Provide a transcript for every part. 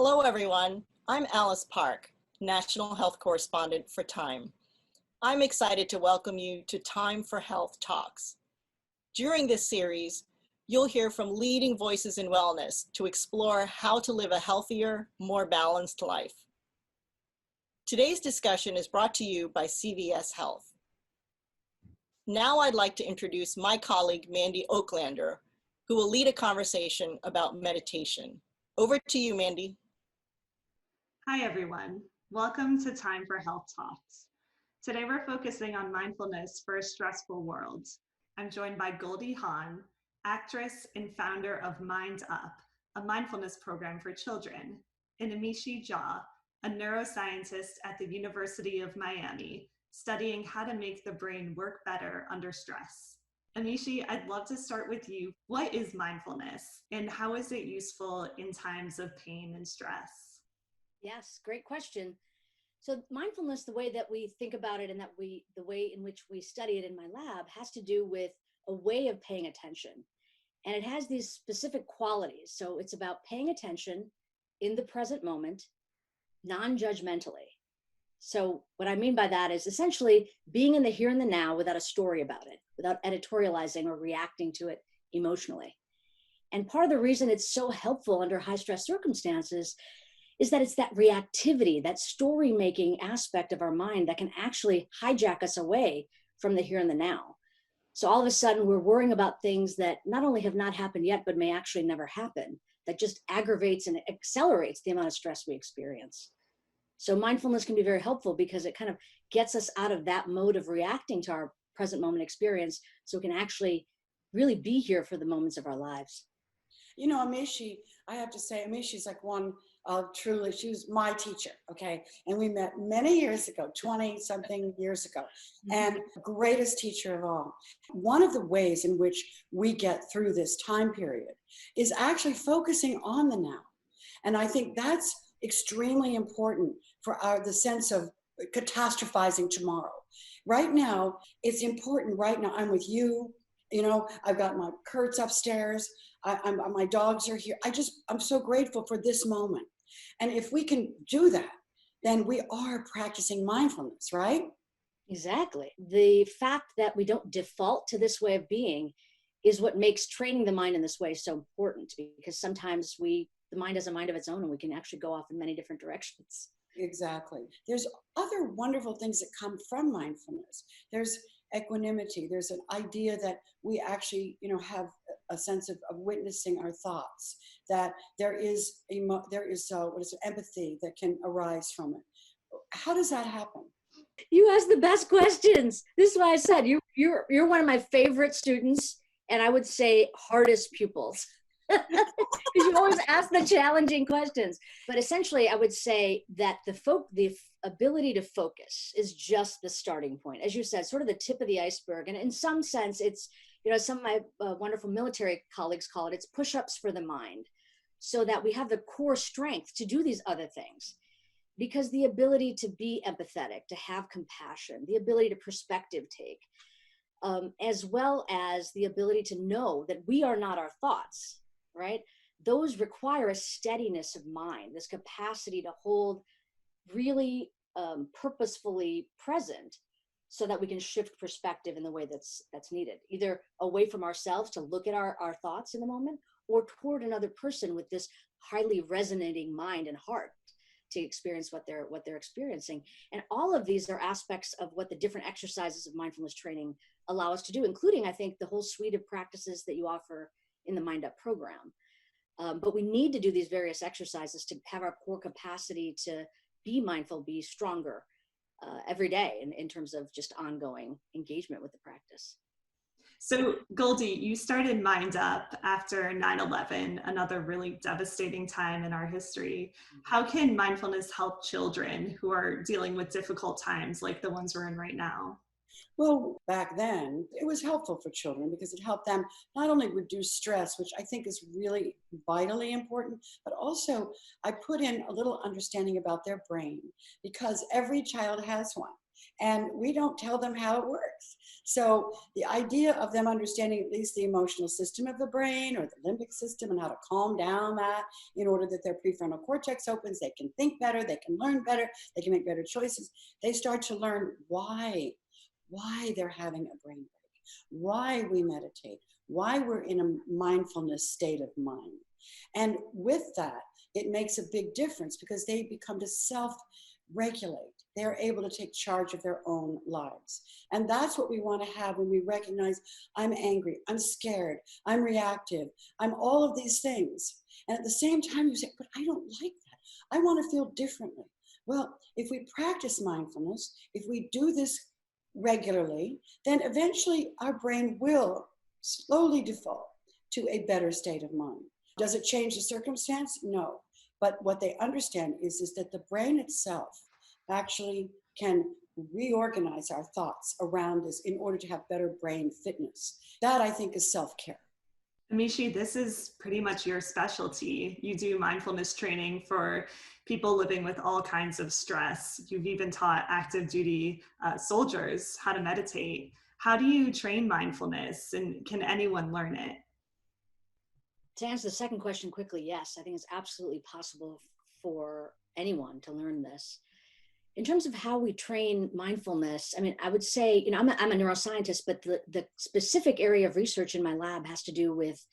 Hello, everyone. I'm Alice Park, National Health Correspondent for Time. I'm excited to welcome you to Time for Health Talks. During this series, you'll hear from leading voices in wellness to explore how to live a healthier, more balanced life. Today's discussion is brought to you by CVS Health. Now I'd like to introduce my colleague, Mandy Oaklander, who will lead a conversation about meditation. Over to you, Mandy. Hi, everyone. Welcome to Time for Health Talks. Today, we're focusing on mindfulness for a stressful world. I'm joined by Goldie Hawn, actress and founder of Mind Up, a mindfulness program for children, and Amishi Jha, a neuroscientist at the University of Miami, studying how to make the brain work better under stress. Amishi, I'd love to start with you. What is mindfulness, and how is it useful in times of pain and stress? Yes, great question. So mindfulness, the way that we think about it and the way in which we study it in my lab has to do with a way of paying attention. And it has these specific qualities. So it's about paying attention in the present moment, non-judgmentally. So what I mean by that is essentially being in the here and the now without a story about it, without editorializing or reacting to it emotionally. And part of the reason it's so helpful under high stress circumstances is that it's that reactivity, that story-making aspect of our mind that can actually hijack us away from the here and the now. So all of a sudden, we're worrying about things that not only have not happened yet, but may actually never happen. That just aggravates and accelerates the amount of stress we experience. So mindfulness can be very helpful because it kind of gets us out of that mode of reacting to our present moment experience so we can actually really be here for the moments of our lives. You know, Amishi, I have to say, Amishi's like one of truly, she was my teacher, okay? And we met many years ago, 20-something years ago, and greatest teacher of all. One of the ways in which we get through this time period is actually focusing on the now. And I think that's extremely important for the sense of catastrophizing tomorrow. Right now, it's important right now. I'm with you. You know, I've got my Kurt's upstairs. My dogs are here. I'm so grateful for this moment. And if we can do that, then we are practicing mindfulness, right? Exactly. The fact that we don't default to this way of being is what makes training the mind in this way so important, because sometimes the mind has a mind of its own and we can actually go off in many different directions. Exactly. There's other wonderful things that come from mindfulness. There's equanimity. There's an idea that we actually, have a sense of witnessing our thoughts, that there is empathy that can arise from it. How does that happen? You ask the best questions. This is why I said you're one of my favorite students, and I would say hardest pupils. Because you always ask the challenging questions. But essentially, I would say that the ability to focus is just the starting point. As you said, sort of the tip of the iceberg. And in some sense, it's, some of my wonderful military colleagues call it, it's push-ups for the mind, so that we have the core strength to do these other things. Because the ability to be empathetic, to have compassion, the ability to perspective take, as well as the ability to know that we are not our thoughts, right? Those require a steadiness of mind, this capacity to hold really purposefully present so that we can shift perspective in the way that's needed, either away from ourselves to look at our thoughts in the moment, or toward another person with this highly resonating mind and heart to experience what they're experiencing. And all of these are aspects of what the different exercises of mindfulness training allow us to do, including, I think, the whole suite of practices that you offer in the Mind Up program. But we need to do these various exercises to have our core capacity to be mindful, be stronger every day in terms of just ongoing engagement with the practice. So Goldie, you started Mind Up after 9/11, another really devastating time in our history. How can mindfulness help children who are dealing with difficult times like the ones we're in right now? Well, back then, it was helpful for children because it helped them not only reduce stress, which I think is really vitally important, but also I put in a little understanding about their brain because every child has one. And we don't tell them how it works. So the idea of them understanding at least the emotional system of the brain or the limbic system and how to calm down that in order that their prefrontal cortex opens, they can think better, they can learn better, they can make better choices. They start to learn why they're having a brain break, why we meditate, why we're in a mindfulness state of mind. And with that, it makes a big difference because they become to self-regulate. They're able to take charge of their own lives. And that's what we want to have when we recognize I'm angry, I'm scared, I'm reactive, I'm all of these things. And at the same time, you say, but I don't like that. I want to feel differently. Well, if we practice mindfulness, if we do this regularly, then eventually our brain will slowly default to a better state of mind. Does it change the circumstance? No. But what they understand is that the brain itself actually can reorganize our thoughts around us in order to have better brain fitness. That, I think, is self-care. Amishi, this is pretty much your specialty. You do mindfulness training for people living with all kinds of stress. You've even taught active duty soldiers how to meditate. How do you train mindfulness, and can anyone learn it? To answer the second question quickly, yes, I think it's absolutely possible for anyone to learn this. In terms of how we train mindfulness, I mean, I would say, I'm a neuroscientist, but the specific area of research in my lab has to do with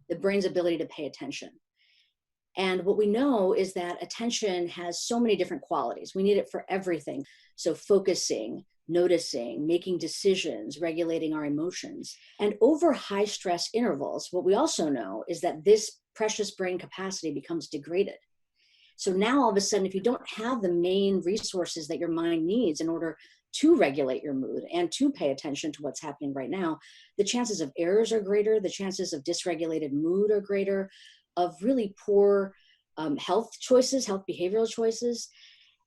the brain's ability to pay attention. And what we know is that attention has so many different qualities. We need it for everything. So focusing, noticing, making decisions, regulating our emotions. And over high stress intervals, what we also know is that this precious brain capacity becomes degraded. So now all of a sudden, if you don't have the main resources that your mind needs in order to regulate your mood and to pay attention to what's happening right now, the chances of errors are greater, the chances of dysregulated mood are greater, of really poor health choices, health behavioral choices.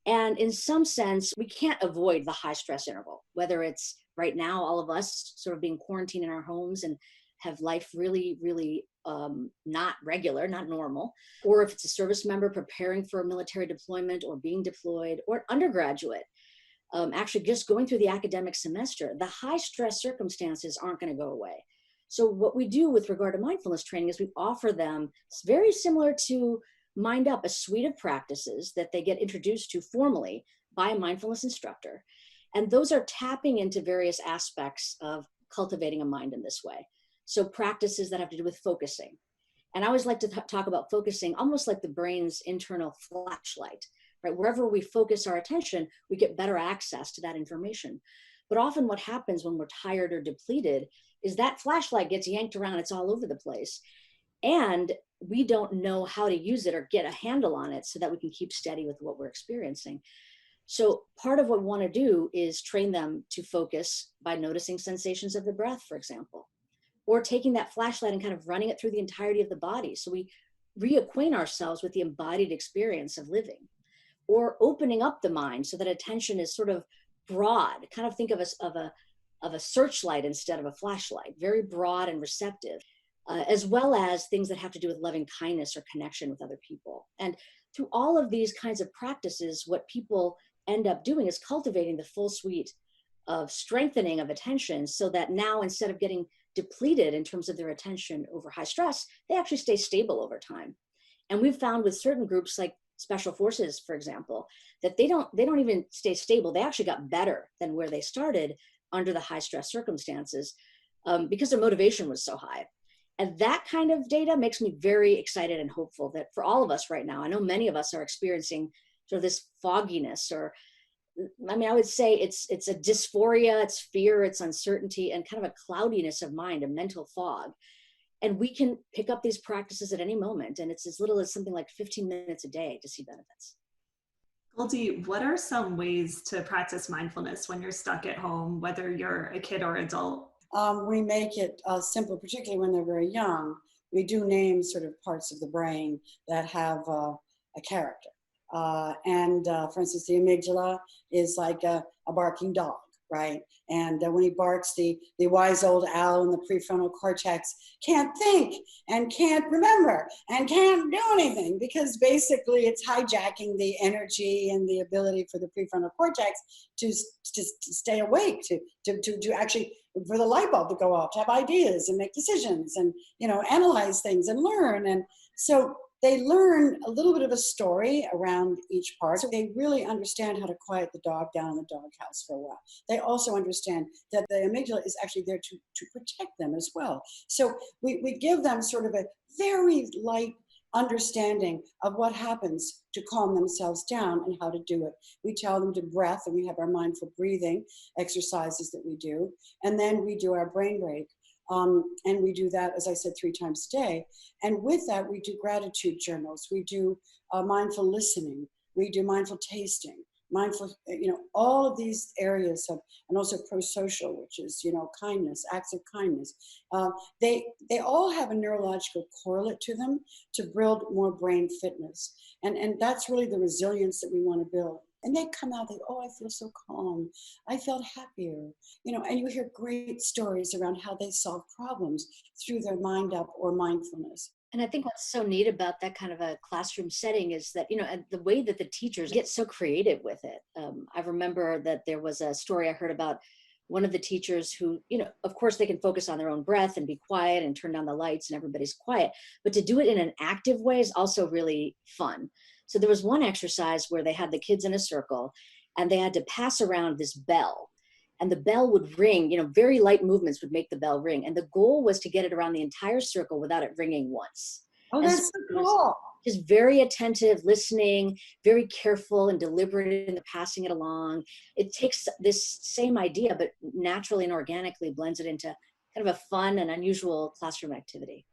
And in some sense, we can't avoid the high stress interval, whether it's right now, all of us sort of being quarantined in our homes and have life really, really not regular, not normal, or if it's a service member preparing for a military deployment or being deployed, or an undergraduate, actually just going through the academic semester, the high stress circumstances aren't going to go away. So what we do with regard to mindfulness training is we offer them, it's very similar to Mind Up, a suite of practices that they get introduced to formally by a mindfulness instructor. And those are tapping into various aspects of cultivating a mind in this way. So practices that have to do with focusing. And I always like to talk about focusing almost like the brain's internal flashlight, right? Wherever we focus our attention, we get better access to that information. But often what happens when we're tired or depleted is that flashlight gets yanked around, it's all over the place. And we don't know how to use it or get a handle on it so that we can keep steady with what we're experiencing. So part of what we want to do is train them to focus by noticing sensations of the breath, for example, or taking that flashlight and kind of running it through the entirety of the body. So we reacquaint ourselves with the embodied experience of living, or opening up the mind so that attention is sort of broad. Kind of think of us of a searchlight instead of a flashlight, very broad and receptive, as well as things that have to do with loving kindness or connection with other people. And through all of these kinds of practices, what people end up doing is cultivating the full suite of strengthening of attention, so that now, instead of getting depleted in terms of their attention over high stress, they actually stay stable over time. And we've found with certain groups like Special Forces, for example, that they don't even stay stable. They actually got better than where they started under the high stress circumstances, because their motivation was so high. And that kind of data makes me very excited and hopeful that for all of us right now, I know many of us are experiencing sort of this fogginess, or I mean, I would say it's a dysphoria, it's fear, it's uncertainty, and kind of a cloudiness of mind, a mental fog. And we can pick up these practices at any moment, and it's as little as something like 15 minutes a day to see benefits. Goldie, what are some ways to practice mindfulness when you're stuck at home, whether you're a kid or adult? We make it simple, particularly when they're very young. We do name sort of parts of the brain that have a character. For instance, the amygdala is like a barking dog. right? And when he barks, the wise old owl in the prefrontal cortex can't think and can't remember and can't do anything, because basically it's hijacking the energy and the ability for the prefrontal cortex to stay awake, to actually, for the light bulb to go off, to have ideas and make decisions and, you know, analyze things and learn. And so they learn a little bit of a story around each part. So they really understand how to quiet the dog down in the doghouse for a while. They also understand that the amygdala is actually there to protect them as well. So we give them sort of a very light understanding of what happens to calm themselves down and how to do it. We tell them to breath, and we have our mindful breathing exercises that we do. And then we do our brain break. And we do that, as I said, 3 times a day. And with that, we do gratitude journals. We do mindful listening. We do mindful tasting, mindful, you know, all of these areas of, and also pro-social, which is, you know, kindness, acts of kindness. They all have a neurological correlate to them to build more brain fitness. And that's really the resilience that we want to build. And they come out, they, oh, I feel so calm. I felt happier. You know, and you hear great stories around how they solve problems through their mind up or mindfulness. And I think what's so neat about that kind of a classroom setting is that, you know, and the way that the teachers get so creative with it. I remember that there was a story I heard about one of the teachers who, you know, of course they can focus on their own breath and be quiet and turn down the lights and everybody's quiet, but to do it in an active way is also really fun. So there was one exercise where they had the kids in a circle and they had to pass around this bell, and the bell would ring, you know, very light movements would make the bell ring. And the goal was to get it around the entire circle without it ringing once. Oh, And that's so cool. Just very attentive, listening, very careful and deliberate in the passing it along. It takes this same idea, but naturally and organically blends it into kind of a fun and unusual classroom activity.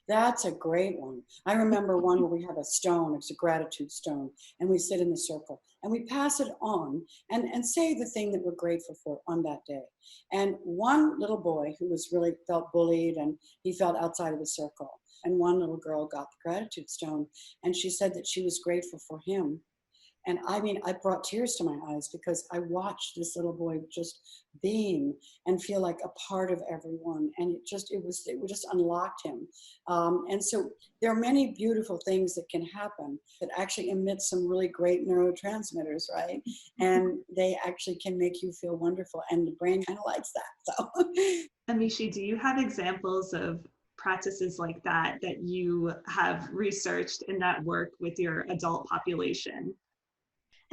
That's a great one. I remember one where we have a stone, it's a gratitude stone, and we sit in the circle and we pass it on and say the thing that we're grateful for on that day. And one little boy who was really felt bullied and he felt outside of the circle. And one little girl got the gratitude stone and she said that she was grateful for him. And I mean, I brought tears to my eyes because I watched this little boy just beam and feel like a part of everyone. And it just unlocked him. And so there are many beautiful things that can happen that actually emit some really great neurotransmitters, right? And they actually can make you feel wonderful. And the brain kind of likes that. So, Amishi, do you have examples of practices like that that you have researched in that work with your adult population?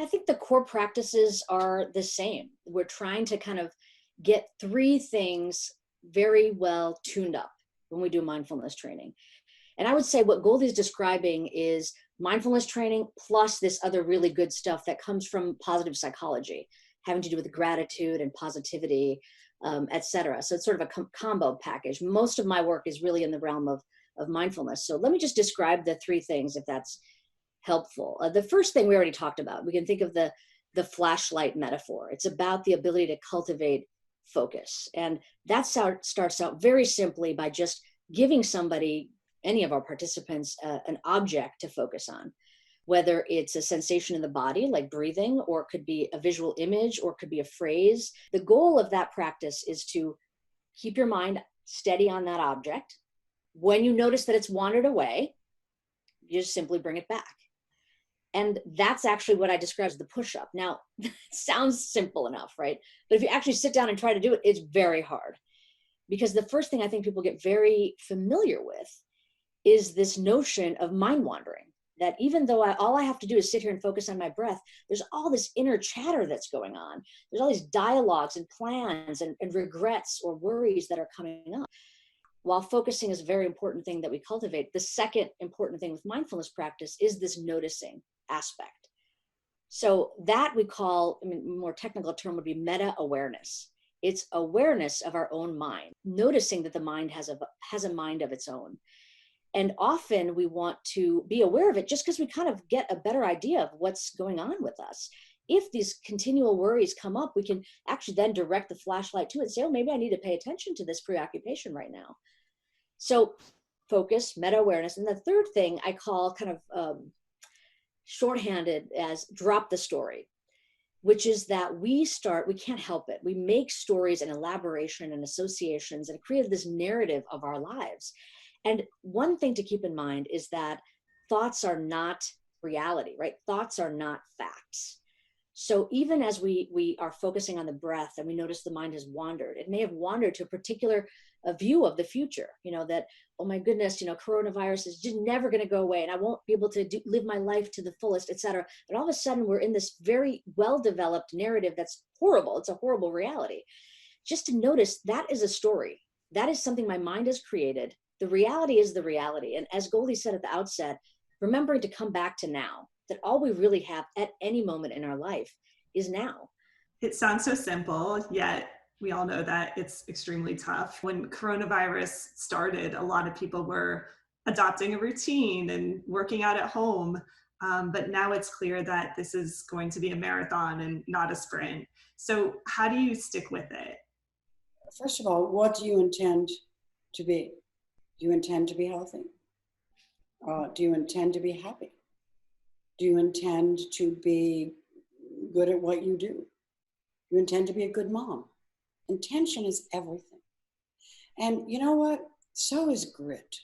I think the core practices are the same. We're trying to kind of get 3 things very well tuned up when we do mindfulness training. And I would say what Goldie's describing is mindfulness training plus this other really good stuff that comes from positive psychology, having to do with gratitude and positivity, et cetera. So it's sort of a combo package. Most of my work is really in the realm of mindfulness. So let me just describe the 3 things if that's helpful. The first thing we already talked about, we can think of the flashlight metaphor. It's about the ability to cultivate focus. And that starts out very simply by just giving somebody, any of our participants, an object to focus on, whether it's a sensation in the body, like breathing, or it could be a visual image, or it could be a phrase. The goal of that practice is to keep your mind steady on that object. When you notice that it's wandered away, you just simply bring it back. And that's actually what I describe as the push-up. Now, it sounds simple enough, right? But if you actually sit down and try to do it, it's very hard. Because the first thing I think people get very familiar with is this notion of mind wandering. That even though all I have to do is sit here and focus on my breath, there's all this inner chatter that's going on. There's all these dialogues and plans and regrets or worries that are coming up. While focusing is a very important thing that we cultivate, the second important thing with mindfulness practice is this noticing aspect. So that we call, I mean, more technical term would be meta-awareness. It's awareness of our own mind, noticing that the mind has a mind of its own. And often we want to be aware of it just because we kind of get a better idea of what's going on with us. If these continual worries come up, we can actually then direct the flashlight to it and say, oh, maybe I need to pay attention to this preoccupation right now. So focus, meta-awareness. And the third thing I call kind of shorthanded as drop the story. which is that we can't help it. We make stories and elaboration and associations and create this narrative of our lives. And one thing to keep in mind is that thoughts are not reality, right? Thoughts are not facts. So even as we are focusing on the breath and we notice the mind has wandered, it may have wandered to a particular view of the future, that, oh my goodness, coronavirus is just never going to go away and I won't be able to live my life to the fullest, etc. But all of a sudden we're in this very well-developed narrative that's horrible. It's a horrible reality. Just to notice that is a story. That is something my mind has created. The reality is the reality. And as Goldie said at the outset, remembering to come back to now, that all we really have at any moment in our life is now. It sounds so simple, yet we all know that it's extremely tough. When coronavirus started, a lot of people were adopting a routine and working out at home. But now it's clear that this is going to be a marathon and not a sprint. So how do you stick with it? First of all, what do you intend to be? Do you intend to be healthy? Do you intend to be happy? Do you intend to be good at what you do? Do you intend to be a good mom? Intention is everything. And you know what? So is grit.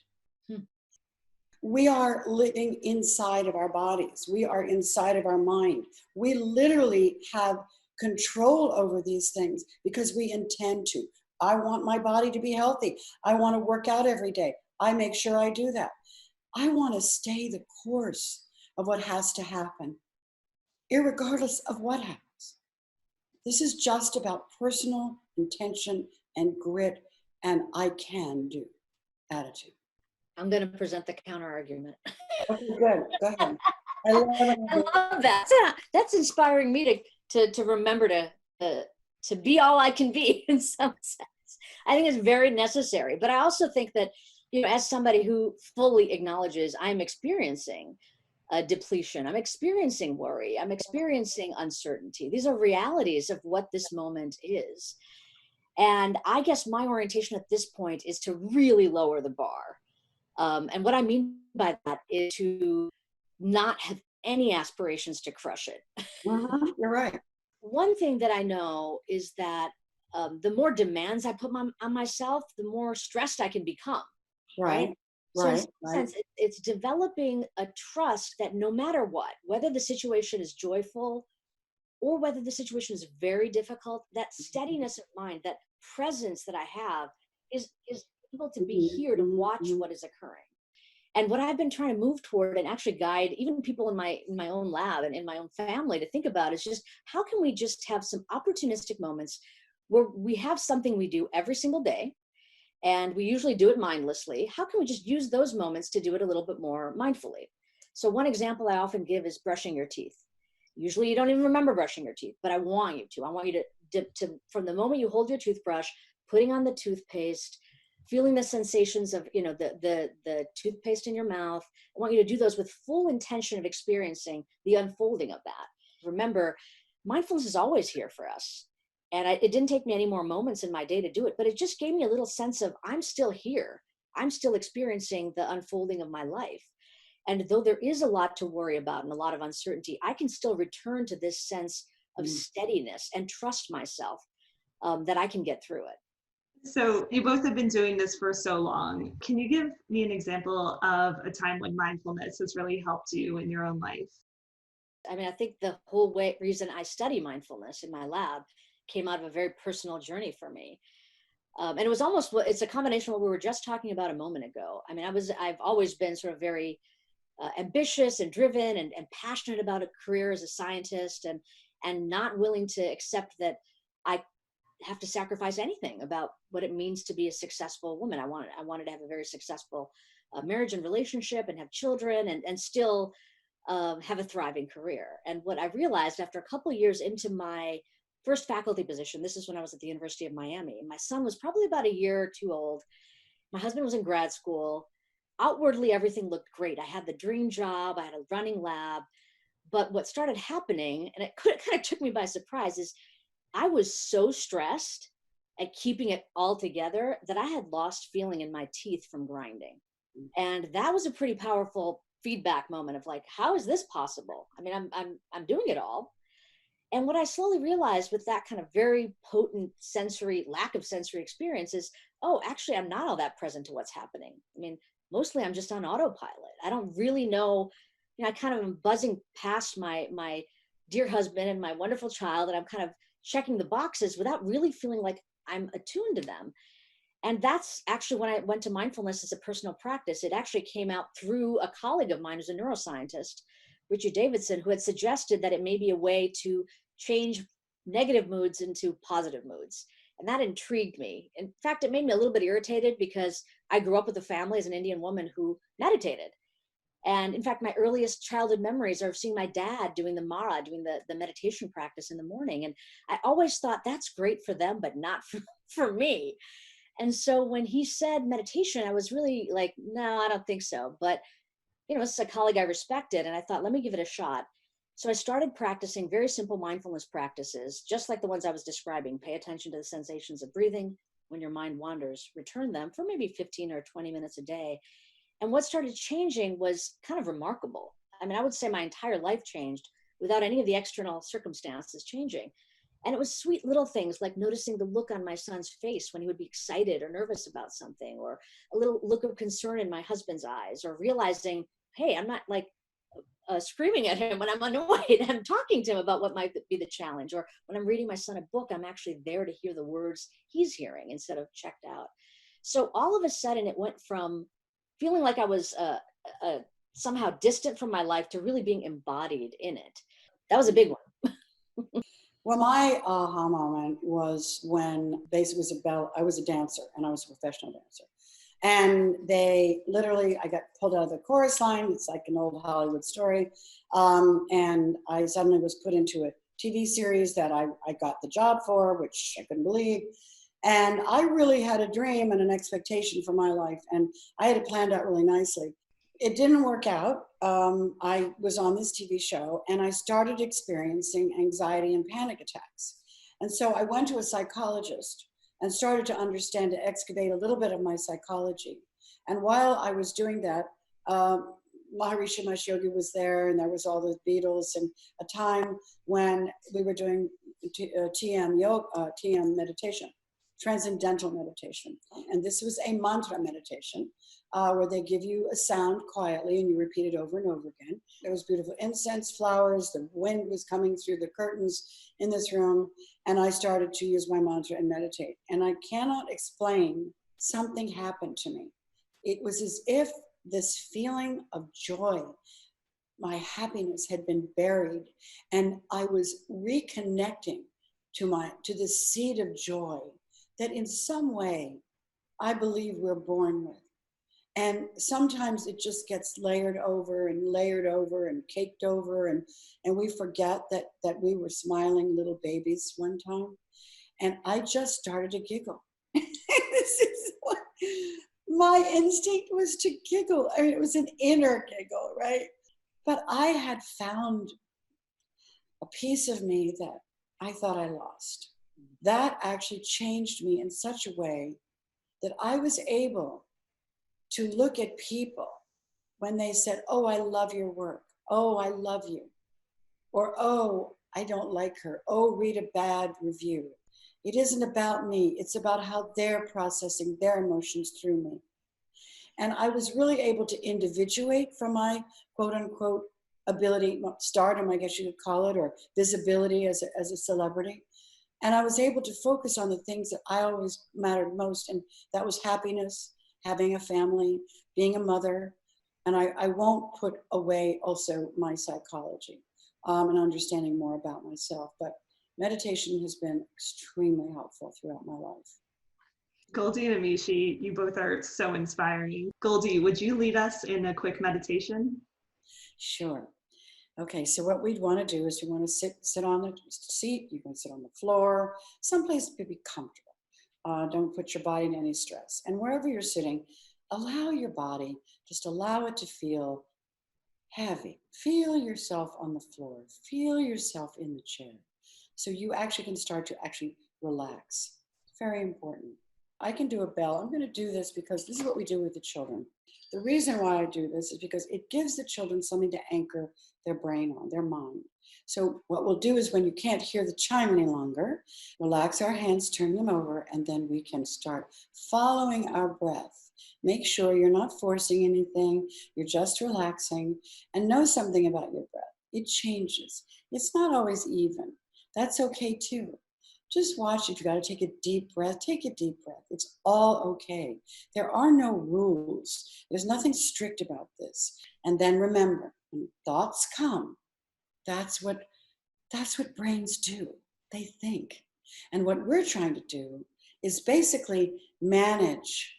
We are living inside of our bodies. We are inside of our mind. We literally have control over these things because we intend to. I want my body to be healthy. I want to work out every day. I make sure I do that. I want to stay the course of what has to happen, irregardless of what happens. This is just about personal intention and grit and I can do attitude. I'm going to present the counter argument. Okay, good. Go ahead. I love that. That's inspiring me to remember to be all I can be in some sense. I think it's very necessary. But I also think that, as somebody who fully acknowledges I'm experiencing a depletion, I'm experiencing worry, I'm experiencing uncertainty. These are realities of what this moment is. And I guess my orientation at this point is to really lower the bar. And what I mean by that is to not have any aspirations to crush it. You're right. One thing that I know is that the more demands I put on myself, the more stressed I can become. Right. So in some sense, it's developing a trust that no matter what, whether the situation is joyful or whether the situation is very difficult, that steadiness of mind, that presence that I have is able to be here to watch what is occurring. And what I've been trying to move toward and actually guide even people in my own lab and in my own family to think about is just how can we just have some opportunistic moments where we have something we do every single day, and we usually do it mindlessly. How can we just use those moments to do it a little bit more mindfully? So one example I often give is brushing your teeth. Usually you don't even remember brushing your teeth, but I want you to. I want you to from the moment you hold your toothbrush, putting on the toothpaste, feeling the sensations of, the toothpaste in your mouth. I want you to do those with full intention of experiencing the unfolding of that. Remember, mindfulness is always here for us. And it didn't take me any more moments in my day to do it, but it just gave me a little sense of I'm still here. I'm still experiencing the unfolding of my life. And though there is a lot to worry about and a lot of uncertainty, I can still return to this sense of steadiness and trust myself that I can get through it. So you both have been doing this for so long. Can you give me an example of a time when mindfulness has really helped you in your own life? I mean, I think the whole reason I study mindfulness in my lab came out of a very personal journey for me. And it was it's a combination of what we were just talking about a moment ago. I mean, I've always been sort of very ambitious and driven and passionate about a career as a scientist and not willing to accept that I have to sacrifice anything about what it means to be a successful woman. I wanted to have a very successful marriage and relationship and have children and still have a thriving career. And what I realized after a couple of years into my first faculty position, this is when I was at the University of Miami. My son was probably about a year or two old. My husband was in grad school. Outwardly, everything looked great. I had the dream job. I had a running lab. But what started happening, and it kind of took me by surprise, is I was so stressed at keeping it all together that I had lost feeling in my teeth from grinding. And that was a pretty powerful feedback moment of like, how is this possible? I mean, I'm doing it all. And what I slowly realized with that kind of very potent sensory, lack of sensory experience is, oh, actually, I'm not all that present to what's happening. I mean, mostly I'm just on autopilot. I don't really know, I kind of am buzzing past my dear husband and my wonderful child, and I'm kind of checking the boxes without really feeling like I'm attuned to them. And that's actually when I went to mindfulness as a personal practice. It actually came out through a colleague of mine who's a neuroscientist, Richard Davidson, who had suggested that it may be a way to change negative moods into positive moods. And that intrigued me. In fact, it made me a little bit irritated because I grew up with a family as an Indian woman who meditated. And in fact, my earliest childhood memories are of seeing my dad doing the Mara, doing the meditation practice in the morning. And I always thought that's great for them, but not for me. And so when he said meditation, I was really like, no, I don't think so. But, this is a colleague I respected. And I thought, let me give it a shot. So I started practicing very simple mindfulness practices, just like the ones I was describing. Pay attention to the sensations of breathing. When your mind wanders, return them for maybe 15 or 20 minutes a day. And what started changing was kind of remarkable. I mean, I would say my entire life changed without any of the external circumstances changing. And it was sweet little things like noticing the look on my son's face when he would be excited or nervous about something, or a little look of concern in my husband's eyes, or realizing, hey, I'm not like screaming at him when I'm annoyed. I'm talking to him about what might be the challenge. Or when I'm reading my son a book, I'm actually there to hear the words he's hearing instead of checked out. So all of a sudden it went from feeling like I was somehow distant from my life to really being embodied in it. That was a big one. Well, my aha moment was when basically I was a dancer and I was a professional dancer. And I got pulled out of the chorus line. It's like an old Hollywood story. And I suddenly was put into a TV series that I got the job for, which I couldn't believe. And I really had a dream and an expectation for my life. And I had it planned out really nicely. It didn't work out. I was on this TV show and I started experiencing anxiety and panic attacks. And so I went to a psychologist and started to understand, to excavate a little bit of my psychology. And while I was doing that, Maharishi Mahesh Yogi was there, and there was all the Beatles, and a time when we were doing TM meditation, transcendental meditation. And this was a mantra meditation where they give you a sound quietly and you repeat it over and over again. There was beautiful incense, flowers, the wind was coming through the curtains in this room, and I started to use my mantra and meditate. And I cannot explain, something happened to me. It was as if this feeling of joy, my happiness had been buried, and I was reconnecting to the seed of joy that in some way I believe we're born with. And sometimes it just gets layered over and caked over, and we forget that we were smiling little babies one time. And I just started to giggle. This is what my instinct was, to giggle. I mean, it was an inner giggle, right? But I had found a piece of me that I thought I lost. That actually changed me in such a way that I was able to look at people when they said, oh, I love your work. Oh, I love you. Or, oh, I don't like her. Oh, read a bad review. It isn't about me. It's about how they're processing their emotions through me. And I was really able to individuate from my quote unquote ability, stardom, I guess you could call it, or visibility as a celebrity. And I was able to focus on the things that I always mattered most. And that was happiness, having a family, being a mother. And I won't put away also my psychology and understanding more about myself. But meditation has been extremely helpful throughout my life. Goldie and Amishi, you both are so inspiring. Goldie, would you lead us in a quick meditation? Sure. Okay, so what we'd want to do is we want to sit on the seat. You can sit on the floor, someplace to be comfortable. Don't put your body in any stress. And wherever you're sitting, allow your body, just allow it to feel heavy. Feel yourself on the floor. Feel yourself in the chair. So you actually can start to actually relax. It's very important. I can do a bell. I'm going to do this because this is what we do with the children. The reason why I do this is because it gives the children something to anchor their brain on, their mind. So what we'll do is when you can't hear the chime any longer, relax our hands, turn them over, and then we can start following our breath. Make sure you're not forcing anything, you're just relaxing, and know something about your breath. It changes. It's not always even. That's okay too. Just watch. If you got to take a deep breath, take a deep breath. It's all okay. There are no rules. There's nothing strict about this. And then remember, when thoughts come, that's what brains do. They think. And what we're trying to do is basically manage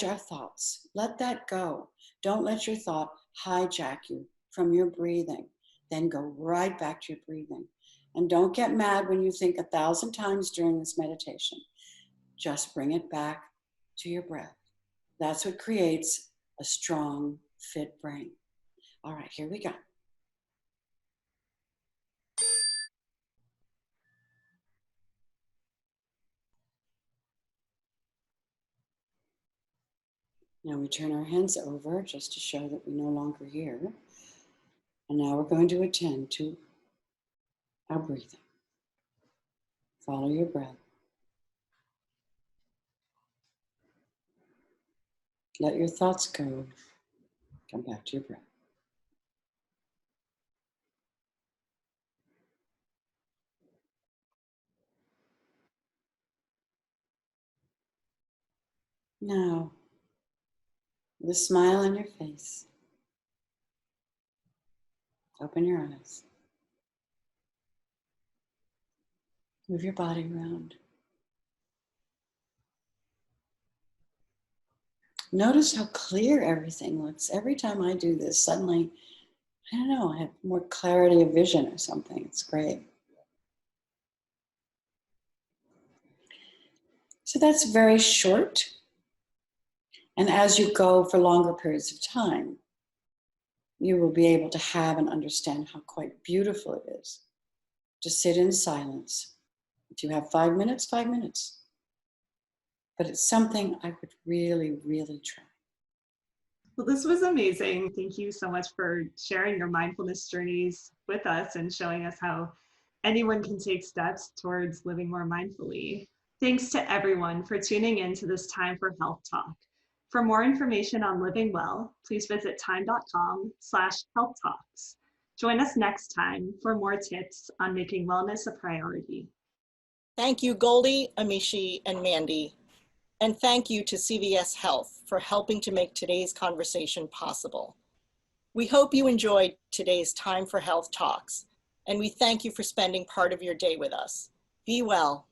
our thoughts. Let that go. Don't let your thought hijack you from your breathing. Then go right back to your breathing. And don't get mad when you think 1,000 times during this meditation. Just bring it back to your breath. That's what creates a strong, fit brain. All right, here we go. Now we turn our hands over just to show that we're no longer here. And now we're going to attend to our breathing. Follow your breath. Let your thoughts go. Come back to your breath. Now, with a smile on your face, open your eyes. Move your body around. Notice how clear everything looks. Every time I do this, suddenly, I don't know, I have more clarity of vision or something. It's great. So that's very short. And as you go for longer periods of time, you will be able to have and understand how quite beautiful it is to sit in silence. If you have 5 minutes, 5 minutes. But it's something I would really, really try. Well, this was amazing. Thank you so much for sharing your mindfulness journeys with us and showing us how anyone can take steps towards living more mindfully. Thanks to everyone for tuning in to this Time for Health Talk. For more information on living well, please visit time.com/healthtalks. Join us next time for more tips on making wellness a priority. Thank you, Goldie, Amishi, and Mandy. And thank you to CVS Health for helping to make today's conversation possible. We hope you enjoyed today's Time for Health Talks, and we thank you for spending part of your day with us. Be well.